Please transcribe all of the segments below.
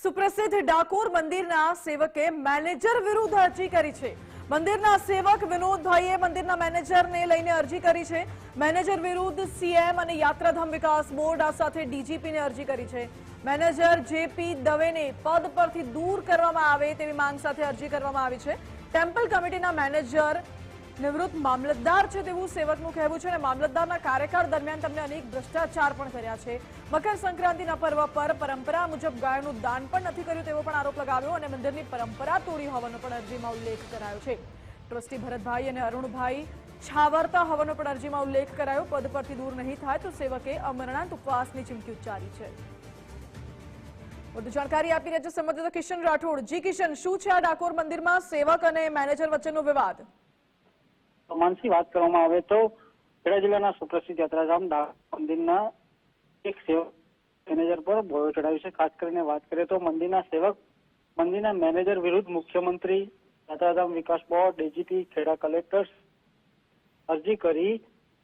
સુપ્રસિદ્ધ ડાકોર મંદિરના સેવકે મેનેજર વિરુદ્ધ અરજી કરી છે। મંદિરના સેવક વિનોદભાઈએ મંદિરના મેનેજરને લઈને અરજી કરી છે। મેનેજર વિરુદ્ધ સીએમ અને યાત્રાધામ વિકાસ બોર્ડ સાથે ડીજીપીને અરજી કરી છે। મેનેજર જેપી દવેને પદ પરથી દૂર કરવામાં આવે તેવી માંગ સાથે અરજી કરવામાં આવી છે। ટેમ્પલ કમિટીના મેનેજર નિવૃત્ત મામલતદાર છે તેવું સેવકનું કહેવું છે અને મામલતદારના કાર્યકાળ દરમિયાન તેમને અનેક ભ્રષ્ટાચાર પણ કર્યા છે। મકર સંક્રાંતિના પર્વ પર પરંપરા મુજબ ગાયોનું દાન પણ નથી કર્યું તેવો પણ આરોપ લગાવ્યો અને મંદિરની પરંપરા તોડી હોવાનો પણ અરજીમાં ઉલ્લેખ કરાયો છે। ટ્રસ્ટી ભરતભાઈ અને અરુણભાઈ છાવરતા હોવાનો પણ અરજીમાં ઉલ્લેખ કરાયો। પદ પરથી દૂર નહીં થાય તો સેવકે અમરણાંત ઉપવાસની ચીમકી ઉચ્ચારી છે। વધુ જાણકારી આપી રહ્યા છે સંવાદદાતા કિશન રાઠોડ। જી કિશન, શું છે આ ડાકોર મંદિરમાં સેવક અને મેનેજર વચ્ચેનો વિવાદ? માનસી વાત કરવામાં આવે તો ખેડા જિલ્લાના સુપ્રસિદ્ધ યાત્રાધામ ડાકોર મંદિરના એક સેવક મેનેજર પર ભોયો ચડાવ્યો છે। ખાસ કરીને વાત કરીએ તો મંદિરના સેવક મંદિરના મેનેજર વિરુદ્ધ મુખ્યમંત્રી, યાત્રાધામ વિકાસ બોર્ડ, ડીજીપી, ખેડા કલેક્ટર અરજી કરી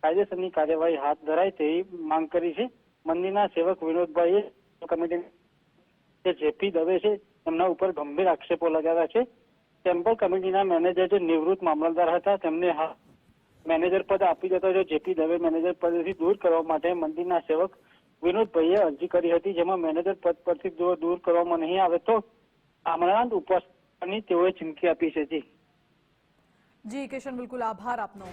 કાયદેસરની કાર્યવાહી હાથ ધરાય તેવી માંગ કરી છે। મંદિરના સેવક વિનોદભાઈએ કમિટી જે જેપી દવે છે તેમના ઉપર ગંભીર આક્ષેપો લગાવ્યા છે। ટેમ્પલ કમિટીના મેનેજર જે નિવૃત્ત મામલતદાર હતા તેમને મેનેજર પદ આપી દેતા જો જેપી દવે મેનેજર પદથી દૂર કરવા માટે મંદિરના સેવક વિનોદભાઈએ અરજી કરી હતી, જેમાં મેનેજર પદ પરથી દૂર કરવામાં નહીં આવે તો આમરણાંત ઉપવાસની તેઓએ ચીમકી આપી છે। જી કિશન, બિલકુલ આભાર આપનો।